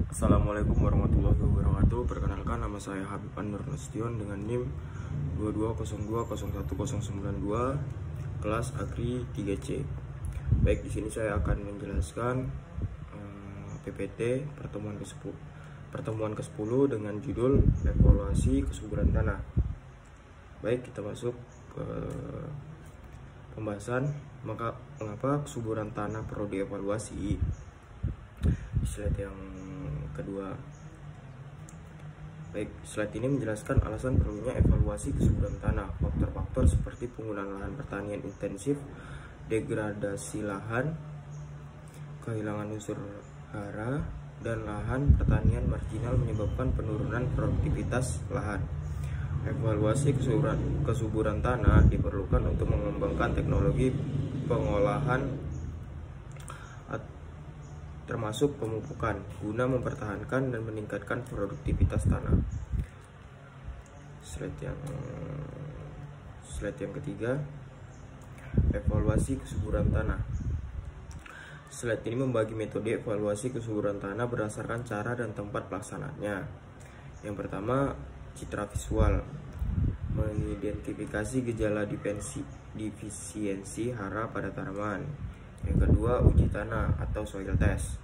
Assalamualaikum warahmatullahi wabarakatuh. Perkenalkan, nama saya Habib Anur Nasution dengan NIM 22020192, kelas Agri 3C. Baik, di sini saya akan menjelaskan PPT pertemuan ke-10 dengan judul evaluasi kesuburan tanah. Baik, kita masuk ke pembahasan. Mengapa kesuburan tanah perlu dievaluasi? Slide yang kedua. Baik, slide ini menjelaskan alasan perlunya evaluasi kesuburan tanah. Faktor-faktor seperti penggunaan lahan pertanian intensif, degradasi lahan, kehilangan unsur hara, dan lahan pertanian marginal menyebabkan penurunan produktivitas lahan. Evaluasi kesuburan tanah diperlukan untuk mengembangkan teknologi pengolahan termasuk pemupukan guna mempertahankan dan meningkatkan produktivitas tanah. Slide yang ketiga, evaluasi kesuburan tanah. Slide ini membagi metode evaluasi kesuburan tanah berdasarkan cara dan tempat pelaksanaannya. Yang pertama, citra visual, mengidentifikasi gejala defisiensi hara pada tanaman. Yang kedua, uji tanah atau soil test.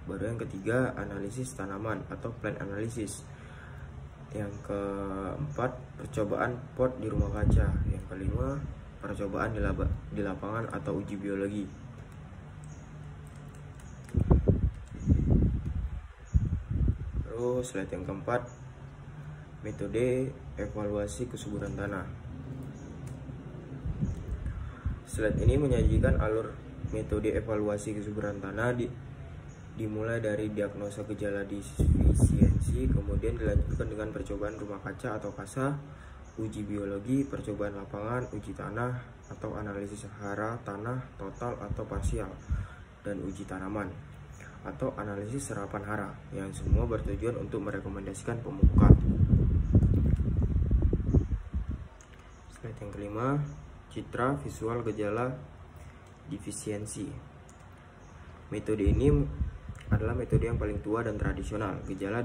Baru yang ketiga, analisis tanaman atau plant analysis. Yang keempat, percobaan pot di rumah kaca. Yang kelima, percobaan di lapangan atau uji biologi. Terus slide yang keempat, metode evaluasi kesuburan tanah. Slide ini menyajikan alur metode evaluasi kesuburan tanah dimulai dari diagnosa gejala defisiensi, kemudian dilanjutkan dengan percobaan rumah kaca atau KASA, uji biologi, percobaan lapangan, uji tanah atau analisis hara tanah total atau parsial, dan uji tanaman atau analisis serapan hara, yang semua bertujuan untuk merekomendasikan pemupukan. Slide yang kelima, citra visual gejala defisiensi. Metode ini adalah metode yang paling tua dan tradisional. Gejala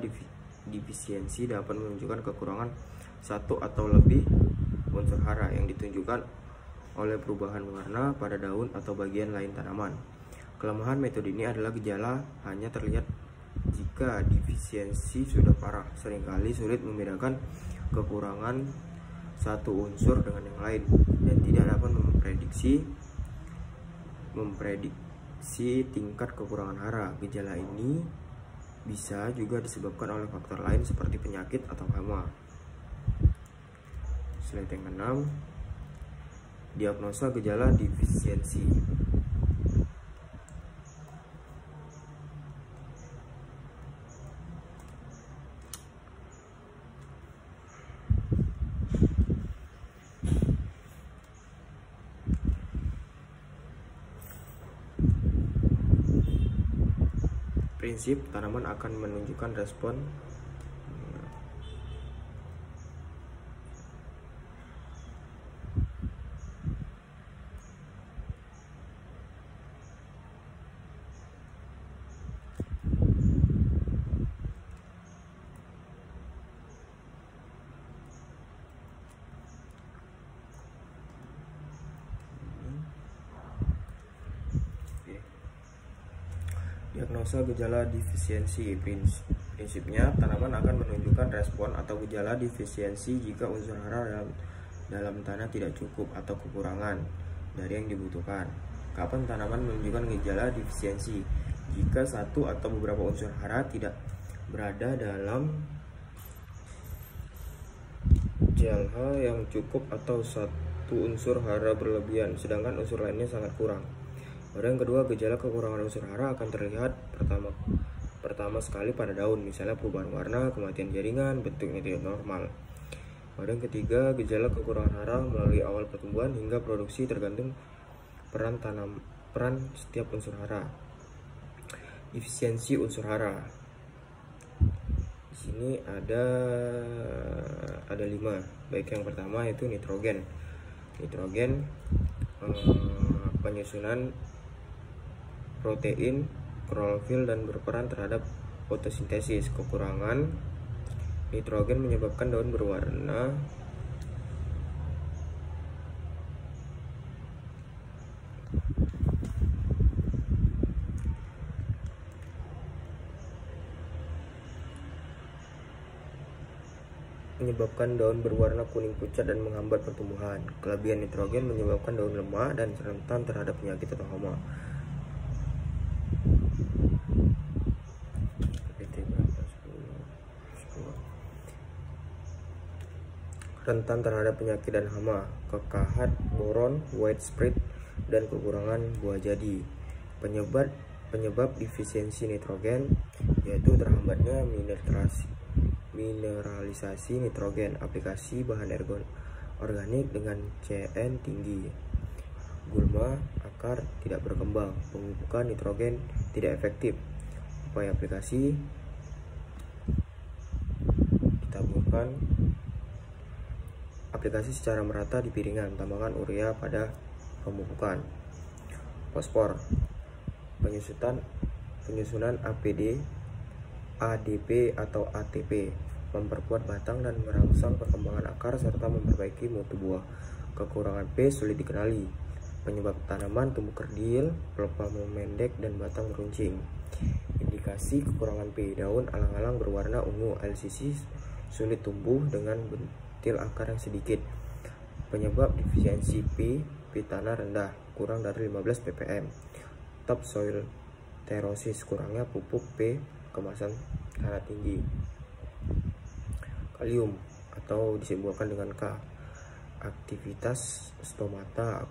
defisiensi dapat menunjukkan kekurangan satu atau lebih unsur hara yang ditunjukkan oleh perubahan warna pada daun atau bagian lain tanaman. Kelemahan metode ini adalah gejala hanya terlihat jika defisiensi sudah parah. Seringkali sulit membedakan kekurangan satu unsur dengan yang lain dan tidak dapat memprediksi tingkat kekurangan hara. Gejala ini bisa juga disebabkan oleh faktor lain seperti penyakit atau hama. Slide yang keenam, diagnosa gejala defisiensi. Prinsip tanaman akan menunjukkan respon diagnosa gejala defisiensi. Prinsipnya, tanaman akan menunjukkan respon atau gejala defisiensi jika unsur hara dalam tanah tidak cukup atau kekurangan dari yang dibutuhkan. Kapan tanaman menunjukkan gejala defisiensi? Jika satu atau beberapa unsur hara tidak berada dalam pH yang cukup atau satu unsur hara berlebihan, sedangkan unsur lainnya sangat kurang. Pada yang kedua, gejala kekurangan unsur hara akan terlihat pertama sekali pada daun, misalnya perubahan warna, kematian jaringan, bentuknya tidak normal. Pada yang ketiga, gejala kekurangan hara melalui awal pertumbuhan hingga produksi tergantung peran setiap unsur hara. Efisiensi unsur hara. Di sini ada 5. Baik, yang pertama yaitu nitrogen. Nitrogen penyusunan protein klorofil dan berperan terhadap fotosintesis. Kekurangan nitrogen menyebabkan daun berwarna kuning pucat dan menghambat pertumbuhan. Kelebihan nitrogen menyebabkan daun lemah dan rentan terhadap penyakit atau hama. Rentan terhadap penyakit dan hama, kekahat boron widespread, dan kekurangan buah jadi. Penyebab defisiensi nitrogen yaitu terhambatnya mineralisasi nitrogen, aplikasi bahan organik dengan CN tinggi, gulma akar tidak berkembang, pemupukan nitrogen tidak efektif, upaya aplikasi ditaburkan aplikasi secara merata di piringan, tambahkan urea pada pemupukan. Fosfor, penyusunan APD, ADP atau ATP, memperkuat batang dan merangsang perkembangan akar serta memperbaiki mutu buah. Kekurangan P sulit dikenali, penyebab tanaman tumbuh kerdil, pelepah memendek dan batang meruncing. Indikasi kekurangan P, daun alang-alang berwarna ungu, LCC sulit tumbuh dengan akar yang sedikit. Penyebab defisiensi P tanah rendah, kurang dari 15 ppm. Top soil terosis, kurangnya pupuk. P kemasan tanah tinggi. Kalium atau disimbolkan dengan K, aktivitas stomata,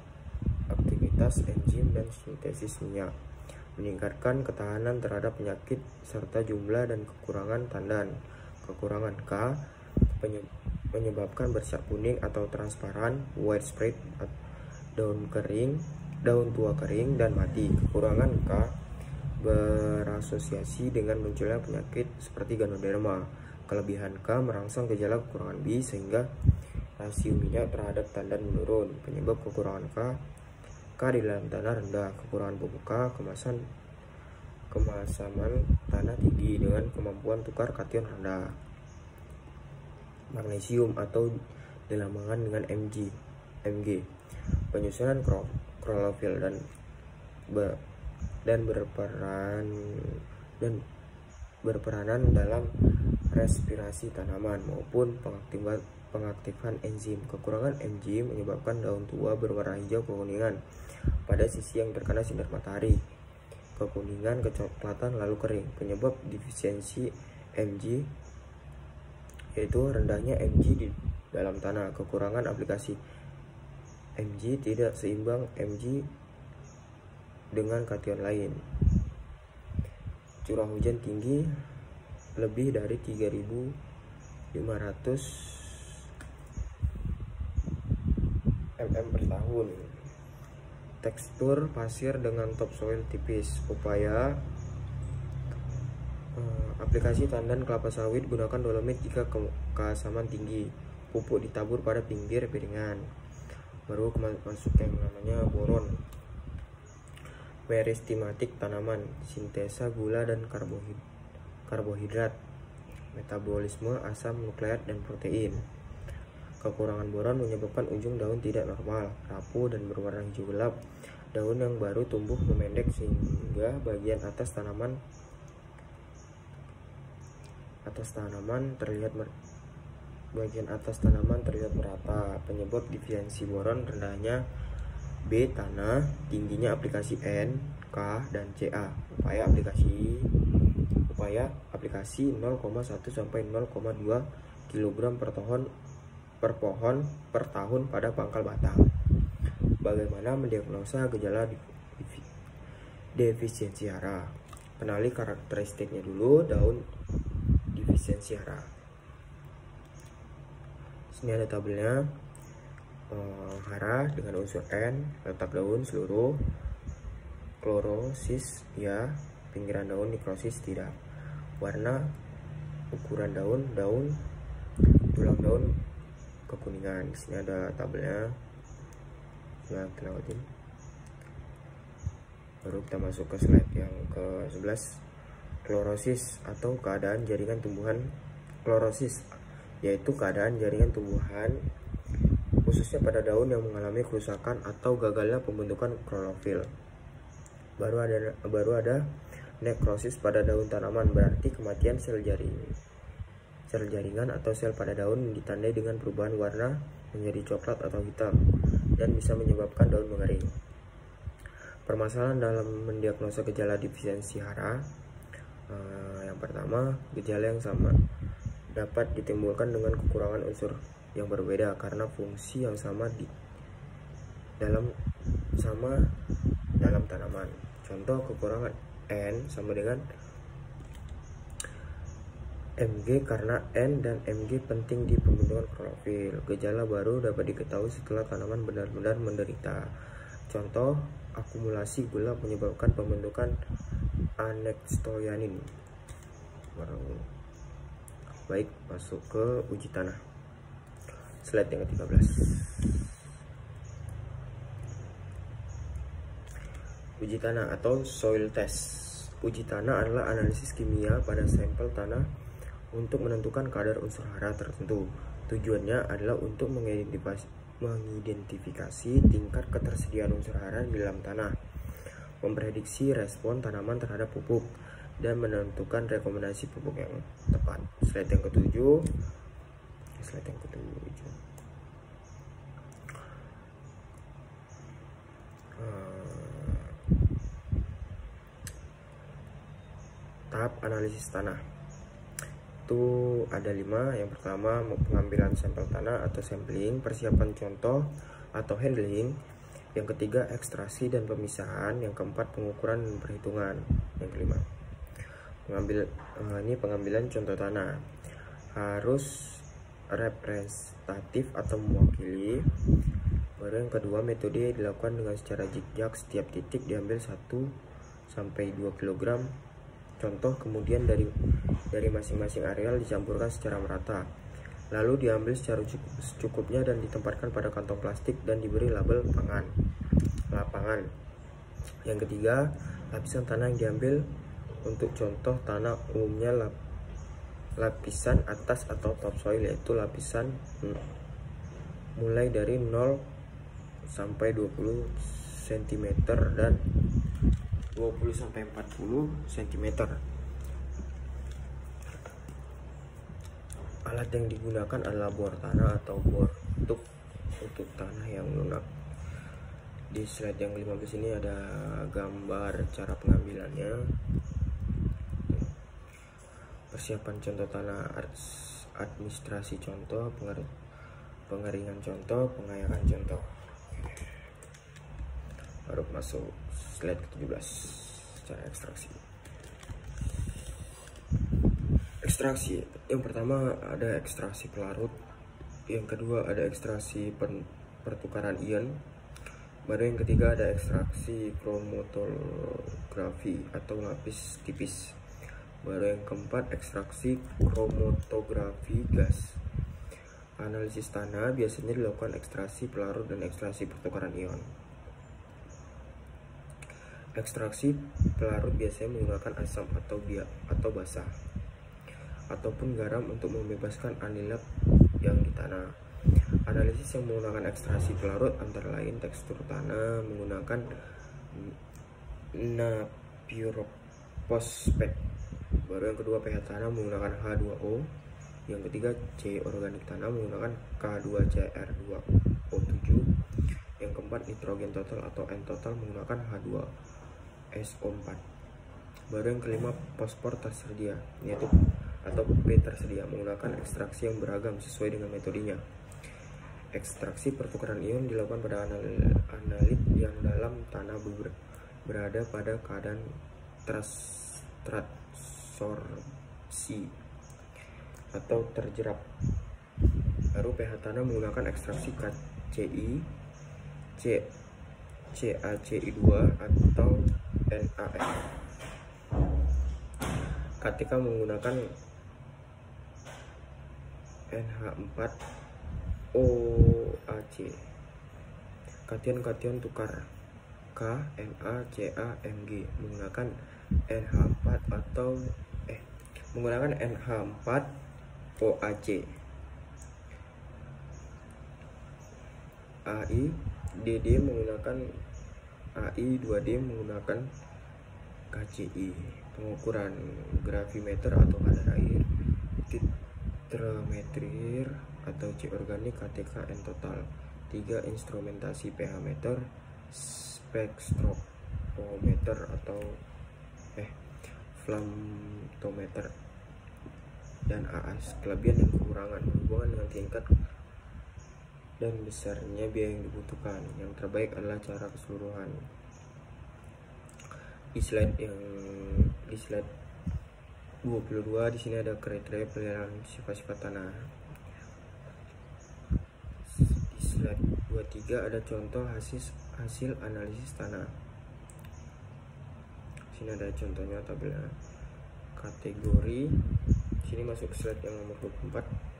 aktivitas enzim dan sintesis minyak, meningkatkan ketahanan terhadap penyakit serta jumlah dan kekurangan tandan. Kekurangan K menyebabkan bercak kuning atau transparan, widespread, daun tua kering dan mati. Kekurangan K berasosiasi dengan munculnya penyakit seperti ganoderma. Kelebihan K merangsang gejala kekurangan B sehingga rasio minyak terhadap tandan menurun. Penyebab kekurangan K di dalam tanah rendah, kekurangan pupuk K, kemasaman tanah tinggi dengan kemampuan tukar kation rendah. Magnesium atau dilambangkan dengan Mg, penyusunan klorofil dan berperanan dalam respirasi tanaman maupun pengaktifan enzim. Kekurangan Mg menyebabkan daun tua berwarna hijau kekuningan pada sisi yang terkena sinar matahari, kekuningan kecoklatan lalu kering. Penyebab defisiensi Mg yaitu rendahnya Mg di dalam tanah, kekurangan aplikasi Mg tidak seimbang Mg dengan kation lain. Curah hujan tinggi lebih dari 3.500 mm per tahun. Tekstur pasir dengan topsoil tipis. Upaya aplikasi tandan kelapa sawit, gunakan dolomit jika keasaman tinggi. Pupuk ditabur pada pinggir piringan. Baru masuk yang namanya boron. Meristimatik tanaman, sintesa gula dan karbohidrat, metabolisme asam nukleat dan protein. Kekurangan boron menyebabkan ujung daun tidak normal, rapuh dan berwarna hijau gelap. Daun yang baru tumbuh memendek sehingga bagian atas tanaman terlihat merata. Penyebab defisiensi boron, rendahnya B tanah, tingginya aplikasi N, K, dan Ca. Upaya aplikasi 0,1 sampai 0,2 kg per pohon per tahun pada pangkal batang. Bagaimana mendiagnosa gejala defisiensi hara? Kenali karakteristiknya dulu. Daun defisiensi hara. Sini ada tabelnya. Hara dengan unsur N, letak daun seluruh, klorosis ya, pinggiran daun nekrosis tidak. Warna, ukuran daun, tulang daun kekuningan. Di sini ada tabelnya. Ya, kita lewatin. Baru kita masuk ke slide yang ke-11, klorosis atau keadaan jaringan tumbuhan. Klorosis yaitu keadaan jaringan tumbuhan khususnya pada daun yang mengalami kerusakan atau gagalnya pembentukan klorofil. Baru ada nekrosis pada daun tanaman, berarti kematian sel jaringan atau sel pada daun ditandai dengan perubahan warna menjadi coklat atau hitam dan bisa menyebabkan daun mengering. Permasalahan dalam mendiagnosa gejala defisiensi hara. Yang pertama, gejala yang sama dapat ditimbulkan dengan kekurangan unsur yang berbeda karena fungsi yang sama dalam tanaman. Contoh, kekurangan N sama dengan Mg karena N dan Mg penting di pembentukan klorofil. Gejala baru dapat diketahui setelah tanaman benar-benar menderita. Contoh, akumulasi gula menyebabkan pembentukan anekstoyanin. Baik, masuk ke uji tanah. Slide yang ke-13. Uji tanah atau soil test. Uji tanah adalah analisis kimia pada sampel tanah untuk menentukan kadar unsur hara tertentu. Tujuannya adalah untuk mengidentifikasi tingkat ketersediaan unsur hara di dalam tanah, memprediksi respon tanaman terhadap pupuk, dan menentukan rekomendasi pupuk yang tepat. Slide yang ke-7. Tahap analisis tanah itu ada 5. Yang pertama, pengambilan sampel tanah atau sampling, persiapan contoh atau handling. Yang ketiga, ekstraksi dan pemisahan. Yang keempat, pengukuran dan perhitungan. Yang kelima, pengambilan contoh tanah harus representatif atau mewakili. Baru yang kedua, metode dilakukan dengan secara zigzag, setiap titik diambil 1-2 kg contoh, kemudian dari masing-masing areal dicampurkan secara merata, lalu diambil secara secukupnya dan ditempatkan pada kantong plastik dan diberi label lapangan. Yang ketiga, lapisan tanah yang diambil. Untuk contoh tanah umumnya lapisan atas atau topsoil, yaitu lapisan mulai dari 0 sampai 20 cm dan 20 sampai 40 cm. Alat yang digunakan adalah bor tanah atau bor untuk tanah yang lunak. Di slide yang 15 ini ada gambar cara pengambilannya. Persiapan contoh tanah, administrasi contoh, pengeringan contoh, pengayakan contoh. Baru masuk slide ke-17, cara ekstraksi. Ekstraksi yang pertama ada ekstraksi pelarut, yang kedua ada ekstraksi pertukaran ion, baru yang ketiga ada ekstraksi kromatografi atau lapis tipis, baru yang keempat ekstraksi kromatografi gas. Analisis tanah biasanya dilakukan ekstraksi pelarut dan ekstraksi pertukaran ion. Ekstraksi pelarut biasanya menggunakan asam atau basa ataupun garam untuk membebaskan anilat yang di tanah. Analisis yang menggunakan ekstraksi pelarut antara lain tekstur tanah menggunakan napiurofosfat. Baru yang kedua, pH tanah menggunakan H2O. Yang ketiga, C organik tanah menggunakan K2CR2O7. Yang keempat, nitrogen total atau N total menggunakan H2SO4. Baru yang kelima, fosfor tersedia yaitu atau P tersedia menggunakan ekstraksi yang beragam sesuai dengan metodenya. Ekstraksi pertukaran ion dilakukan pada analit yang dalam tanah berada pada keadaan transsorpsi atau terjerap. Baru pH tanah menggunakan ekstraksi KCI, CaCI2 atau NaF. Ketika menggunakan NH4OAC, kation tukar K, Na, Ca, Mg menggunakan NH4 atau menggunakan NH4 OAC. AI 2D menggunakan KCI. Pengukuran gravimeter atau kadar air, titrametri atau C organik, KTK, N total. 3 instrumentasi pH meter, spektrometer atau flamtometer, dan AAS. Kelebihan dan kekurangan berhubungan dengan tingkat dan besarnya biaya yang dibutuhkan. Yang terbaik adalah cara keseluruhan. Di slide 22 di sini ada kriteria penilaian sifat-sifat tanah. Di slide 23 ada contoh hasil analisis tanah. Di sini ada contohnya tabelnya. Kategori. Di sini masuk slide yang nomor 24.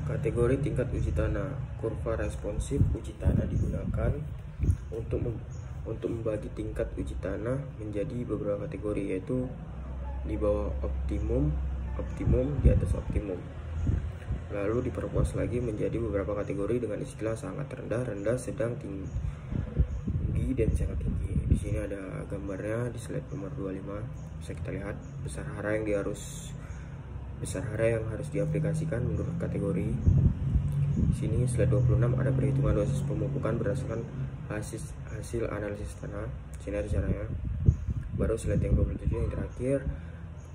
Kategori tingkat uji tanah. Kurva responsif uji tanah digunakan untuk membagi tingkat uji tanah menjadi beberapa kategori, yaitu di bawah optimum, di atas optimum. Lalu diperluas lagi menjadi beberapa kategori dengan istilah sangat rendah, sedang, tinggi, dan sangat tinggi. Di sini ada gambarnya di slide nomor 25. Bisa kita lihat besar hara yang harus diaplikasikan menurut kategori. Di sini slide 26 ada perhitungan dosis pemupukan berdasarkan hasil analisis tanah. Di sini ada caranya. Baru slide yang 27 yang terakhir,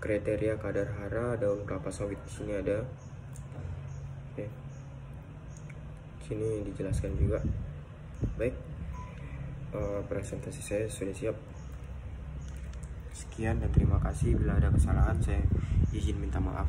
kriteria kadar hara daun kelapa sawit. Di sini ada. Di sini dijelaskan juga. Baik, presentasi saya sudah siap. Sekian dan terima kasih. Bila ada kesalahan saya izin minta maaf.